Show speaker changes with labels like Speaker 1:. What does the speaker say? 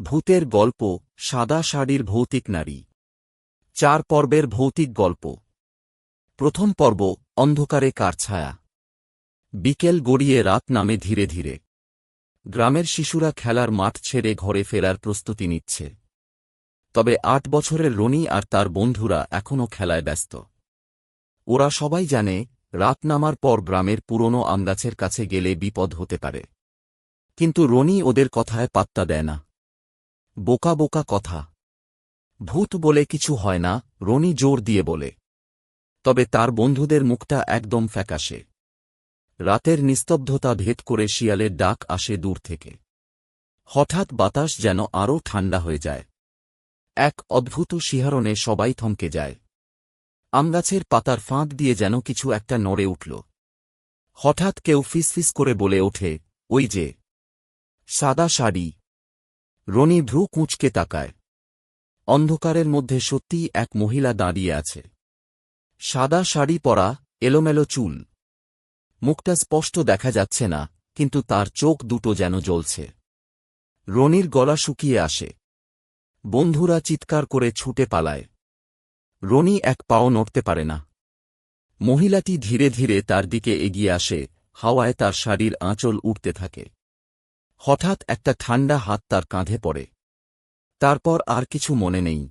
Speaker 1: ভূতের গল্প, সাদা শাড়ির ভৌতিক নারী। ৪ পর্বের ভৌতিক গল্প। প্রথম পর্ব, অন্ধকারে কার ছায়া। বিকেল গড়িয়ে রাত নামে ধীরে ধীরে। গ্রামের শিশুরা খেলার মাঠ ছেড়ে ঘরে ফেরার প্রস্তুতি নিচ্ছে। তবে ৮ বছরের রনি আর তার বন্ধুরা এখনও খেলায় ব্যস্ত। ওরা সবাই জানে, রাত নামার পর গ্রামের পুরনো আমগাছের কাছে গেলে বিপদ হতে পারে। কিন্তু রনি ওদের কথায় পাত্তা দেয় না। বোকা বোকা কথা। ভূত বলে কিছু হয় না, রনি জোর দিয়ে বলে। তবে তার বন্ধুদের মুখটা একদম ফ্যাকাশে। রাতের নিস্তব্ধতা ভেদ করে শিয়ালের ডাক আসে দূর থেকে। হঠাৎ বাতাস যেন আরও ঠান্ডা হয়ে যায়। এক অদ্ভুত শিহরণে সবাই থমকে যায়। আমগাছের পাতার ফাঁক দিয়ে যেন কিছু একটা নড়ে উঠল। হঠাৎ কেউ ফিসফিস করে বলে ওঠে, ওই যে সাদা শাড়ি। রনি ভ্রু কুঁচকে তাকায়। অন্ধকারের মধ্যে সত্যিই এক মহিলা দাঁড়িয়ে আছে। সাদা শাড়ি পরা, এলোমেলো চুল। মুখটা স্পষ্ট দেখা যাচ্ছে না, কিন্তু তার চোখ দুটো যেন জ্বলছে। রনির গলা শুকিয়ে আসে। বন্ধুরা চিৎকার করে ছুটে পালায়। রনি এক পাও নড়তে পারে না। মহিলাটি ধীরে ধীরে তার দিকে এগিয়ে আসে, হাওয়ায় তার শাড়ির আঁচল উঠতে থাকে। হঠাৎ একটা ঠান্ডা হাত তার কাঁধে পড়ে। তারপর আর কিছু মনে নেই।